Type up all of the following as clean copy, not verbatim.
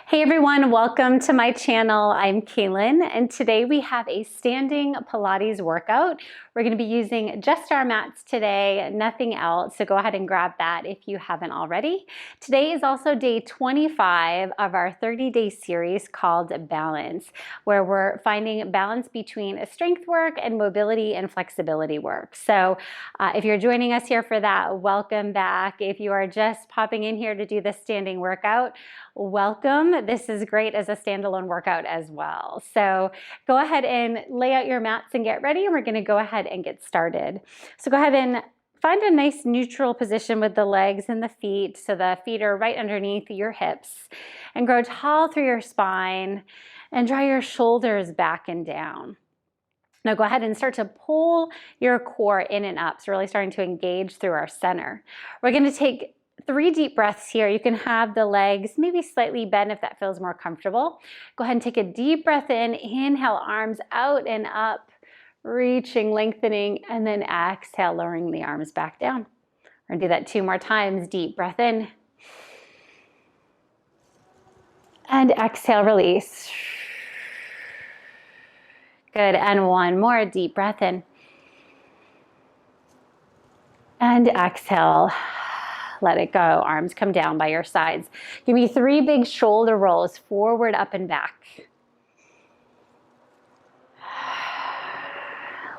Hey everyone, welcome to my channel. I'm Cailin, and today we have a standing Pilates workout. We're going to be using just our mats today, nothing else, so go ahead and grab that if you haven't already. Today is also day 25 of our 30-day series called Balance, where we're finding balance between strength work and mobility and flexibility work. So if you're joining us here for that, welcome back. If you are just popping in here to do the standing workout, welcome. This is great as a standalone workout as well. So go ahead and lay out your mats and get ready, and we're going to go ahead and get started. So go ahead and find a nice neutral position with the legs and the feet, so the feet are right underneath your hips, and grow tall through your spine and draw your shoulders back and down. Now go ahead and start to pull your core in and up, so really starting to engage through our center. We're going to take 3 deep breaths here. You can have the legs maybe slightly bent if that feels more comfortable. Go ahead and take a deep breath in. Inhale, arms out and up, reaching, lengthening, and then exhale, lowering the arms back down. We're going to do that 2 more times. Deep breath in. And exhale, release. Good. And 1 more deep breath in. And exhale. Let it go. Arms come down by your sides. Give me 3 big shoulder rolls, forward, up, and back.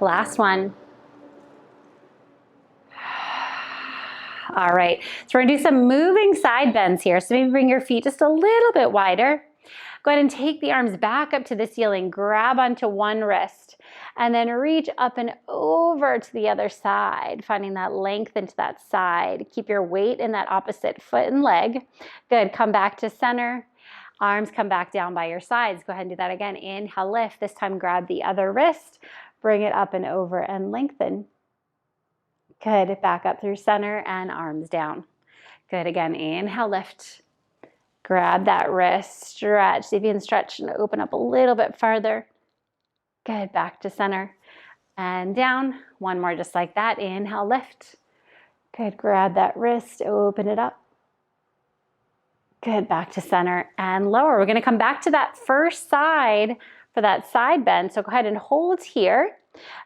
Last one. All right, so we're gonna do some moving side bends here. So maybe bring your feet just a little bit wider. Go ahead and take the arms back up to the ceiling. Grab onto one wrist and then reach up and over to the other side, finding that length into that side. Keep your weight in that opposite foot and leg. Good, come back to center. Arms come back down by your sides. Go ahead and do that again. Inhale, lift. This time grab the other wrist. Bring it up and over and lengthen. Good, back up through center and arms down. Good, again, inhale, lift. Grab that wrist, stretch. See if you can stretch and open up a little bit farther. Good, back to center and down. 1 more just like that. Inhale, lift. Good, grab that wrist, open it up. Good, back to center and lower. We're gonna come back to that first side for that side bend. So go ahead and hold here.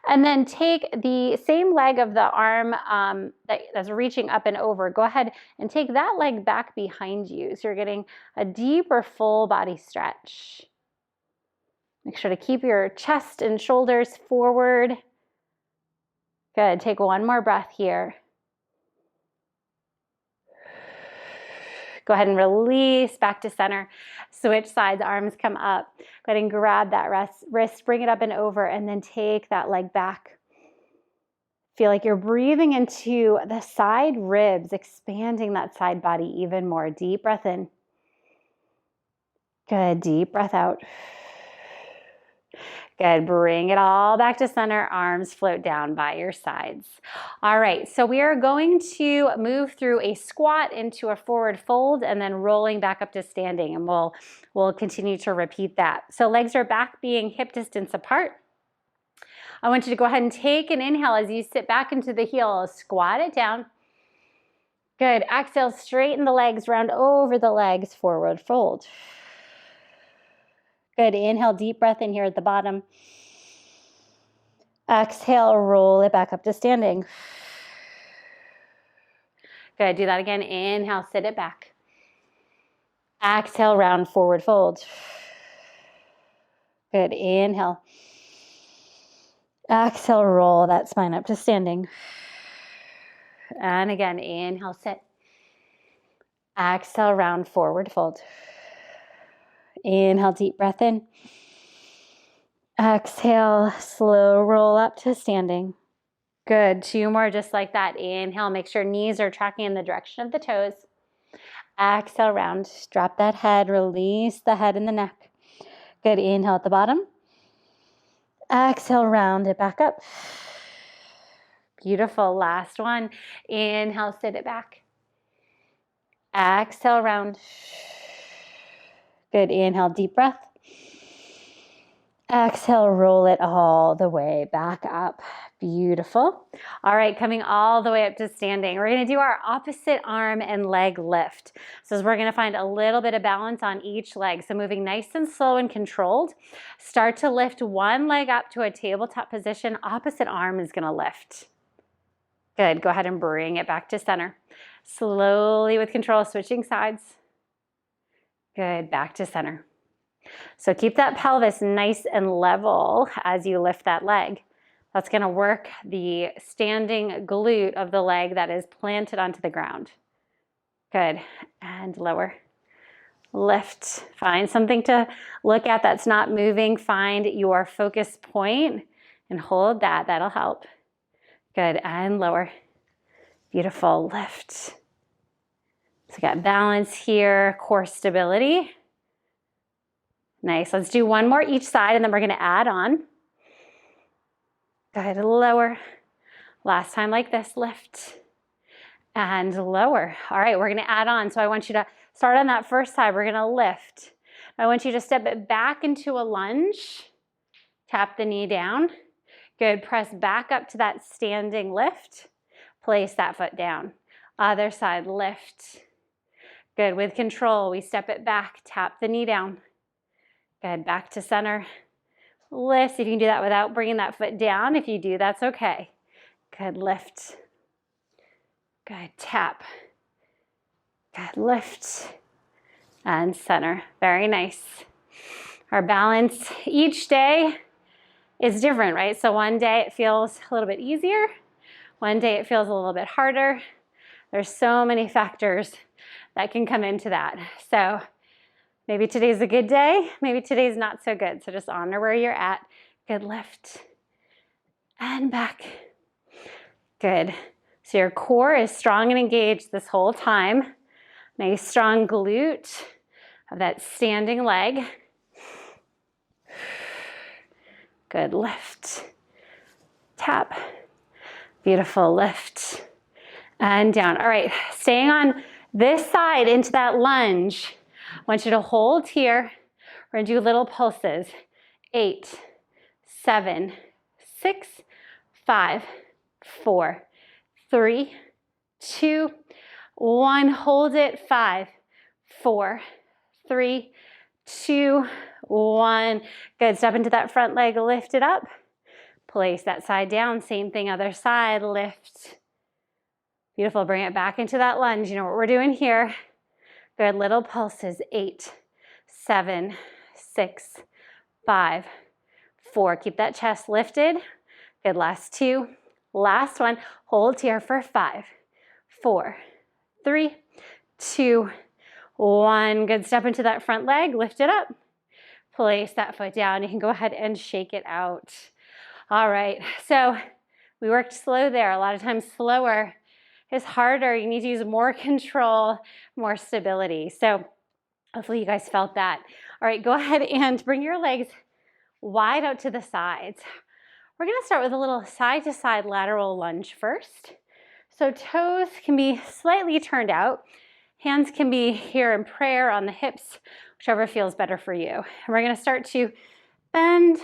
And then take the same leg of the arm that's reaching up and over. Go ahead and take that leg back behind you. So you're getting a deeper full body stretch. Make sure to keep your chest and shoulders forward. Good. Take 1 more breath here. Go ahead and release back to center. Switch sides, arms come up. Go ahead and grab that wrist, bring it up and over, and then take that leg back. Feel like you're breathing into the side ribs, expanding that side body even more. Deep breath in. Good, deep breath out. Good, bring it all back to center, arms float down by your sides. All right, so we are going to move through a squat into a forward fold and then rolling back up to standing, and we'll continue to repeat that. So legs are back being hip distance apart. I want you to go ahead and take an inhale as you sit back into the heels, squat it down. Good, exhale, straighten the legs, round over the legs, forward fold. Good, inhale, deep breath in here at the bottom. Exhale, roll it back up to standing. Good, do that again. Inhale, sit it back. Exhale, round forward fold. Good, inhale. Exhale, roll that spine up to standing. And again, inhale, sit. Exhale, round forward fold. Inhale, deep breath in. Exhale, slow roll up to standing. Good, 2 more just like that. Inhale, make sure knees are tracking in the direction of the toes. Exhale, round, drop that head, release the head and the neck. Good, inhale at the bottom. Exhale, round it back up. Beautiful, last one. Inhale, sit it back. Exhale, round. Good, inhale, deep breath. Exhale, roll it all the way back up. Beautiful. All right, coming all the way up to standing. We're gonna do our opposite arm and leg lift. So we're gonna find a little bit of balance on each leg. So moving nice and slow and controlled. Start to lift one leg up to a tabletop position. Opposite arm is gonna lift. Good, go ahead and bring it back to center. Slowly with control, switching sides. Good, back to center. So keep that pelvis nice and level as you lift that leg. That's going to work the standing glute of the leg that is planted onto the ground. Good. And lower. Lift. Find something to look at that's not moving. Find your focus point and hold that. That'll help. Good. And lower. Beautiful. Lift. So we got balance here, core stability. Nice. Let's do one more each side and then we're going to add on. Good, lower. Last time like this, lift and lower. All right, we're gonna add on. So I want you to start on that first side. We're gonna lift. I want you to step it back into a lunge. Tap the knee down. Good, press back up to that standing lift. Place that foot down. Other side, lift. Good, with control, we step it back, tap the knee down. Good, back to center. Lift. If you can do that without bringing that foot down. If you do, that's okay. Good, lift. Good, tap. Good, lift. And center. Very nice. Our balance each day is different, right? So one day it feels a little bit easier. One day it feels a little bit harder. There's so many factors that can come into that. So maybe today's a good day, maybe today's not so good. So just honor where you're at. Good, lift and back. Good. So your core is strong and engaged this whole time. Nice strong glute of that standing leg. Good, lift, tap. Beautiful, lift and down. All right, staying on this side into that lunge. I want you to hold here. We're gonna do little pulses. 8, 7, 6, 5, 4, 3, 2, 1. Hold it. 5, 4, 3, 2, 1. Good. Step into that front leg. Lift it up. Place that side down. Same thing, other side. Lift. Beautiful. Bring it back into that lunge. You know what we're doing here. Good, little pulses. 8, 7, 6, 5, 4. Keep that chest lifted. Good, last 2. Last one. Hold here for 5, 4, 3, 2, 1. Good, step into that front leg. Lift it up. Place that foot down. You can go ahead and shake it out. All right, so we worked slow there. A lot of times slower is harder. You need to use more control, more stability. So hopefully you guys felt that. All right, go ahead and bring your legs wide out to the sides. We're gonna start with a little side-to-side lateral lunge first. So toes can be slightly turned out. Hands can be here in prayer on the hips, whichever feels better for you. And we're gonna start to bend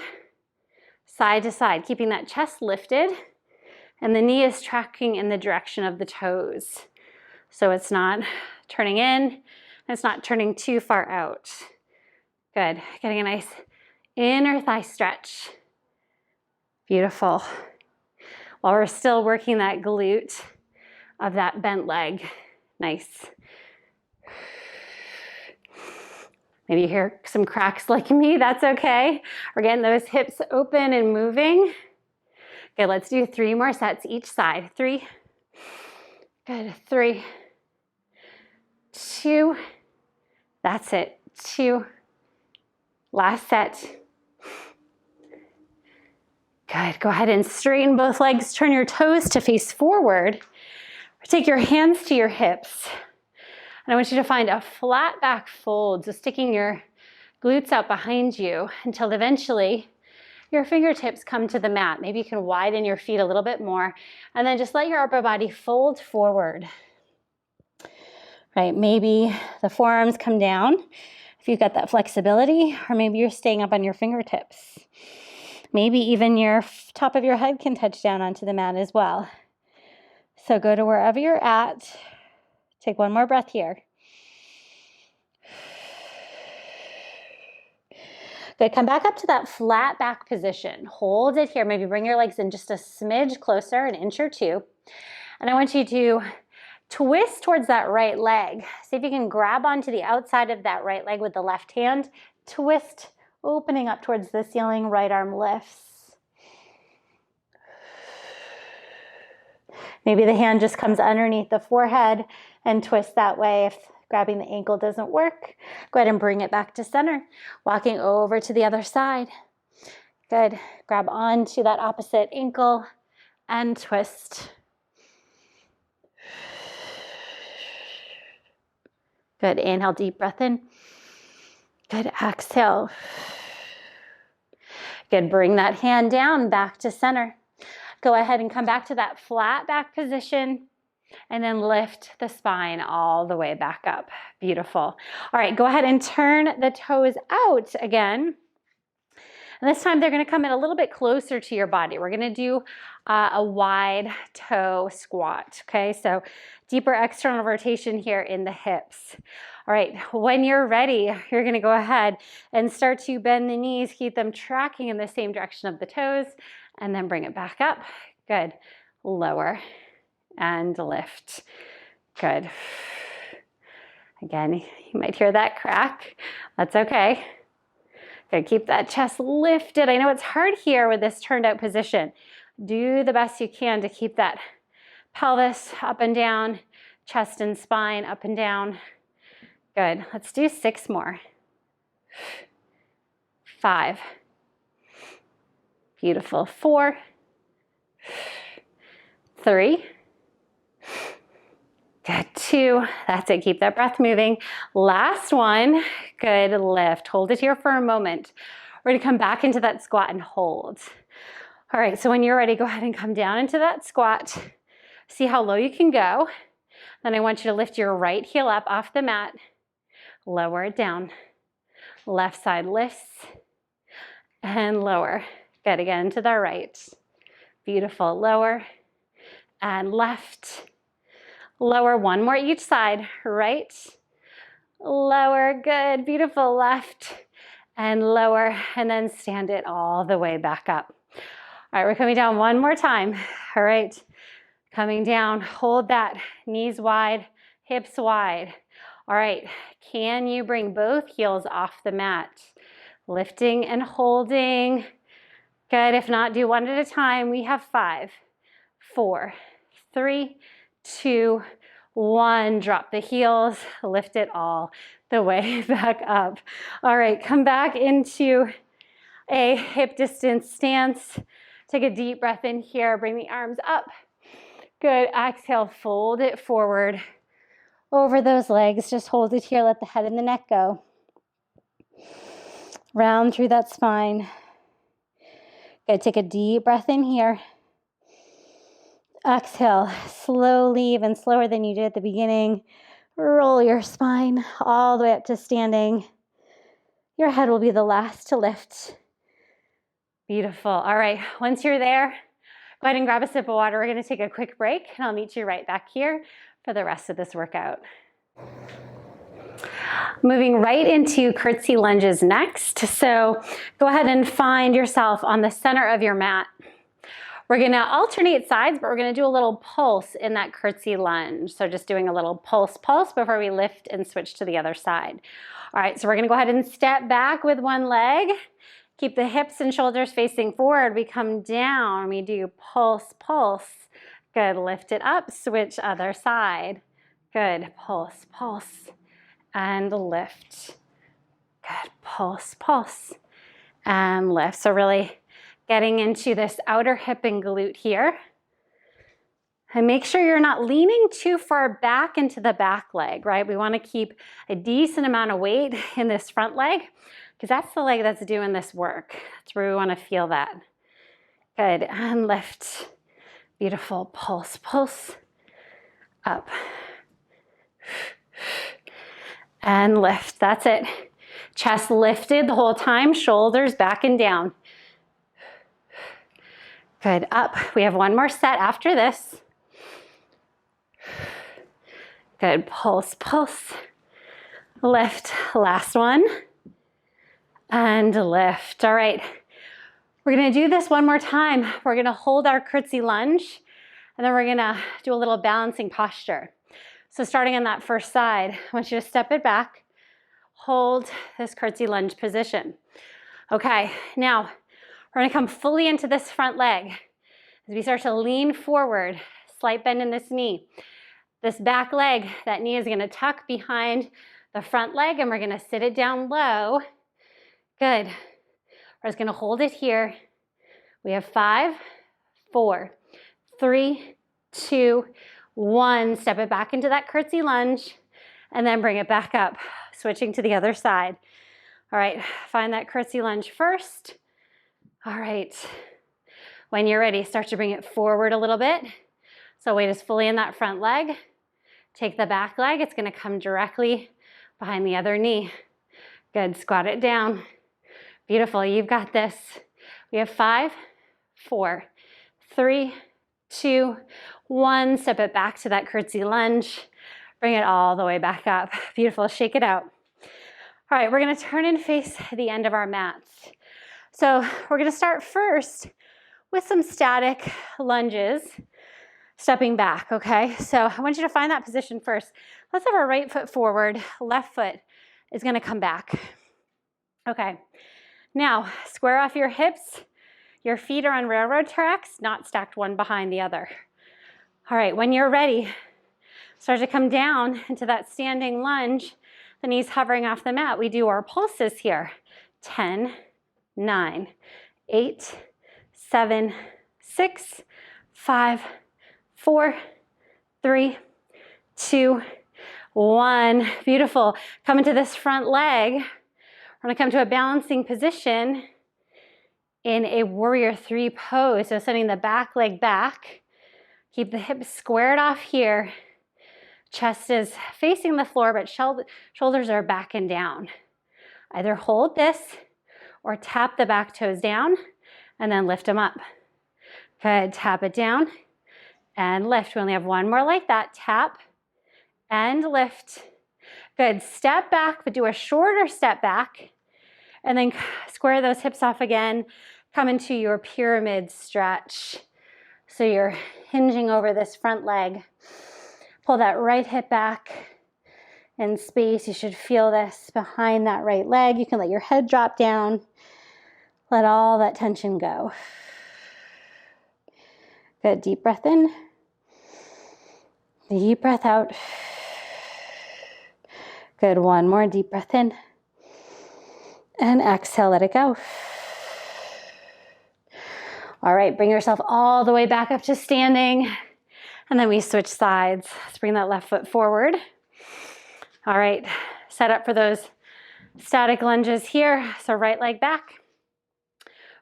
side to side, keeping that chest lifted. And the knee is tracking in the direction of the toes. So it's not turning in, and it's not turning too far out. Good, getting a nice inner thigh stretch. Beautiful. While we're still working that glute of that bent leg. Nice. Maybe you hear some cracks like me, that's okay. We're getting those hips open and moving. Okay, let's do 3 more sets each side. 3, good, 3, 2, that's it, 2, last set. Good, go ahead and straighten both legs, turn your toes to face forward. Take your hands to your hips. And I want you to find a flat back fold, so sticking your glutes out behind you until eventually your fingertips come to the mat. Maybe you can widen your feet a little bit more, and then just let your upper body fold forward. Right, maybe the forearms come down if you've got that flexibility, or maybe you're staying up on your fingertips. Maybe even your top of your head can touch down onto the mat as well. So go to wherever you're at. Take one more breath here. Good, come back up to that flat back position. Hold it here. Maybe bring your legs in just a smidge closer, an inch or two. And I want you to twist towards that right leg. See if you can grab onto the outside of that right leg with the left hand. Twist, opening up towards the ceiling, right arm lifts. Maybe the hand just comes underneath the forehead and twist that way. If grabbing the ankle doesn't work, go ahead and bring it back to center. Walking over to the other side. Good. Grab onto that opposite ankle and twist. Good. Inhale, deep breath in. Good. Exhale. Good. Bring that hand down back to center. Go ahead and come back to that flat back position. And then lift the spine all the way back up. Beautiful. All right, go ahead and turn the toes out again. And this time they're going to come in a little bit closer to your body. We're going to do a wide toe squat. Okay, so deeper external rotation here in the hips. All right, when you're ready, you're going to go ahead and start to bend the knees, keep them tracking in the same direction of the toes, and then bring it back up. Good. Lower. And lift. Good. Again, you might hear that crack. That's okay. Good. Keep that chest lifted. I know it's hard here with this turned out position. Do the best you can to keep that pelvis up and down, chest and spine up and down. Good. Let's do 6 more. 5. Beautiful. 4. 3. Good. 2. That's it. Keep that breath moving. Last one. Good. Lift. Hold it here for a moment. We're going to come back into that squat and hold. All right. So when you're ready, go ahead and come down into that squat. See how low you can go. Then I want you to lift your right heel up off the mat. Lower it down. Left side lifts and lower. Good. Again to the right. Beautiful. Lower and left. Lower. One more each side. Right. Lower. Good. Beautiful. Left and lower. And then stand it all the way back up. All right. We're coming down one more time. All right. Coming down. Hold that. Knees wide. Hips wide. All right. Can you bring both heels off the mat? Lifting and holding. Good. If not, do one at a time. We have 5, 4, 3, 2, 1. Drop the heels, lift it all the way back up. All right, come back into a hip distance stance. Take a deep breath in here, bring the arms up. Good, exhale, fold it forward over those legs. Just hold it here, let the head and the neck go. Round through that spine. Good, take a deep breath in here. Exhale, slowly, even slower than you did at the beginning. Roll your spine all the way up to standing. Your head will be the last to lift. Beautiful. All right, once you're there, go ahead and grab a sip of water. We're going to take a quick break, and I'll meet you right back here for the rest of this workout. Moving right into curtsy lunges next. So go ahead and find yourself on the center of your mat. We're going to alternate sides, but we're going to do a little pulse in that curtsy lunge. So just doing a little pulse before we lift and switch to the other side. All right, so we're going to go ahead and step back with one leg. Keep the hips and shoulders facing forward. We come down. We do pulse. Good. Lift it up. Switch other side. Good. Pulse. And lift. Good. Pulse. And lift. So really getting into this outer hip and glute here. And make sure you're not leaning too far back into the back leg, right? We want to keep a decent amount of weight in this front leg because that's the leg that's doing this work. That's where we want to feel that. Good. And lift. Beautiful. Pulse. Up. And lift. That's it. Chest lifted the whole time. Shoulders back and down. Good, up. We have one more set after this. Good, pulse, pulse. Lift, last one. And lift. All right, we're gonna do this one more time. We're gonna hold our curtsy lunge, and then we're gonna do a little balancing posture. So starting on that first side, I want you to step it back, hold this curtsy lunge position. Okay, now we're gonna come fully into this front leg. As we start to lean forward, slight bend in this knee. This back leg, that knee is gonna tuck behind the front leg, and we're gonna sit it down low. Good. We're just gonna hold it here. We have 5, 4, 3, 2, 1. Step it back into that curtsy lunge, and then bring it back up, switching to the other side. All right, find that curtsy lunge first. All right, when you're ready, start to bring it forward a little bit. So weight is fully in that front leg. Take the back leg, it's gonna come directly behind the other knee. Good, squat it down. Beautiful, you've got this. We have 5, 4, 3, 2, 1. Step it back to that curtsy lunge. Bring it all the way back up. Beautiful, shake it out. All right, we're gonna turn and face the end of our mats. So we're gonna start first with some static lunges, stepping back, okay? So I want you to find that position first. Let's have our right foot forward, left foot is gonna come back. Okay. Now, square off your hips. Your feet are on railroad tracks, not stacked one behind the other. All right, when you're ready, start to come down into that standing lunge, the knees hovering off the mat. We do our pulses here. 10, 9, 8, 7, 6, 5, 4, 3, 2, 1. Beautiful. Come into this front leg. We're gonna come to a balancing position in a warrior 3 pose. So sending the back leg back. Keep the hips squared off here. Chest is facing the floor, but shoulders are back and down. Either hold this or tap the back toes down and then lift them up. Good, tap it down and lift. We only have one more like that. Tap and lift. Good, step back, but do a shorter step back, and then square those hips off again. Come into your pyramid stretch. So you're hinging over this front leg. Pull that right hip back in space. You should feel this behind that right leg. You can let your head drop down. Let all that tension go. Good, deep breath in. Deep breath out. Good, one more deep breath in. And exhale, let it go. All right, bring yourself all the way back up to standing. And then we switch sides. Let's bring that left foot forward. All right, set up for those static lunges here. So right leg back.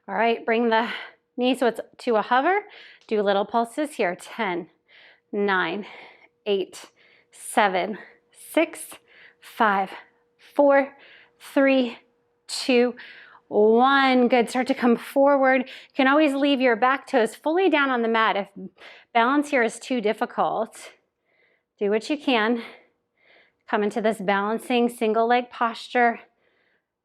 All right, bring the knee so it's to a hover. Do little pulses here. 10, 9, 8, 7, 6, 5, 4, 3, 2, 1. Good. Start to come forward. You can always leave your back toes fully down on the mat. If balance here is too difficult, do what you can. Come into this balancing single leg posture.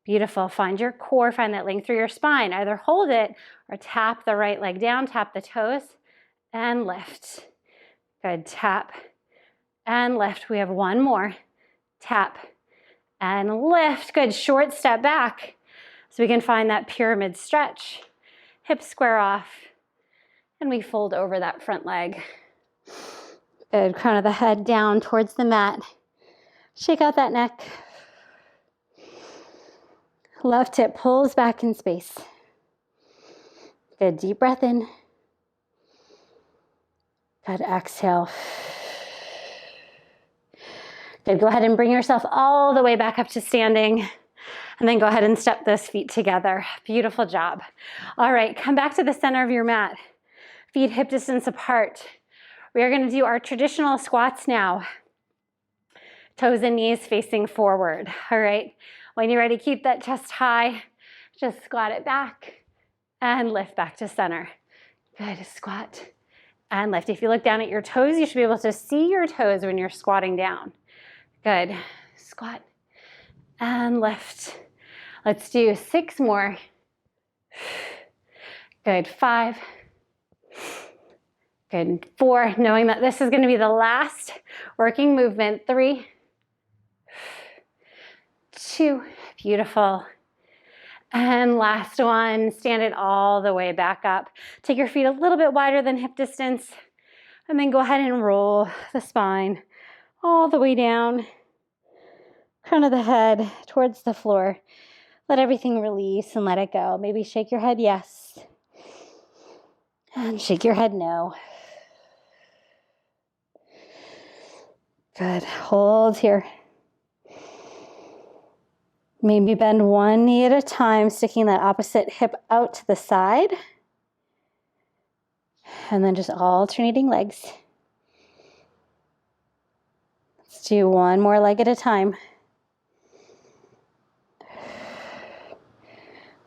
Beautiful. Find your core. Find that length through your spine. Either hold it or tap the right leg down. Tap the toes and lift. Good. Tap and lift. We have one more. Tap and lift. Good. Short step back so we can find that pyramid stretch. Hips square off and we fold over that front leg. Good. Crown of the head down towards the mat. Shake out that neck. Left hip pulls back in space. Good. Deep breath in. Good. Exhale. Good. Go ahead and bring yourself all the way back up to standing. And then go ahead and step those feet together. Beautiful job. All right. Come back to the center of your mat. Feet hip distance apart. We are going to do our traditional squats now. Toes and knees facing forward. All right. When you're ready, keep that chest high. Just squat it back and lift back to center. Good, squat and lift. If you look down at your toes, you should be able to see your toes when you're squatting down. Good, squat and lift. Let's do 6 more. Good, 5. Good, 4, knowing that this is going to be the last working movement. 3, 2, beautiful. And last one, stand it all the way back up. Take your feet a little bit wider than hip distance, and then go ahead and roll the spine all the way down, crown of the head towards the floor. Let everything release and let it go. Maybe shake your head yes, and shake your head no. Good, hold here. Maybe bend one knee at a time, sticking that opposite hip out to the side. And then just alternating legs. Let's do one more leg at a time.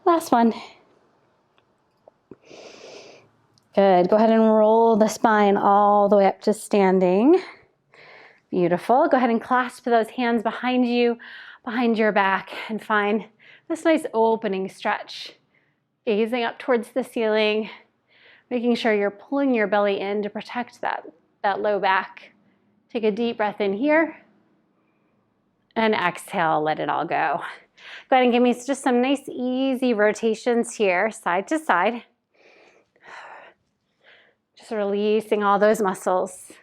Last one. Good. Go ahead and roll the spine all the way up to standing. Beautiful. Go ahead and clasp those hands behind you, behind your back, and find this nice opening stretch. Gazing up towards the ceiling, making sure you're pulling your belly in to protect that low back. Take a deep breath in here, and exhale, let it all go. Go ahead and give me just some nice easy rotations here, side to side. Just releasing all those muscles.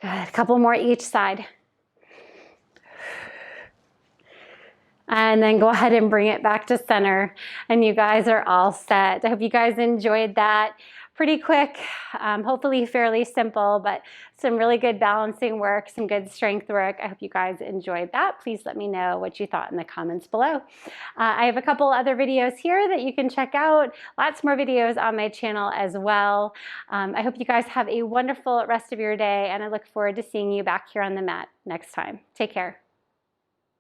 Good, a couple more each side. And then go ahead and bring it back to center. And you guys are all set. I hope you guys enjoyed that. Pretty quick, hopefully fairly simple, but some really good balancing work, some good strength work. I hope you guys enjoyed that. Please let me know what you thought in the comments below. I have a couple other videos here that you can check out. Lots more videos on my channel as well. I hope you guys have a wonderful rest of your day, and I look forward to seeing you back here on the mat next time. Take care.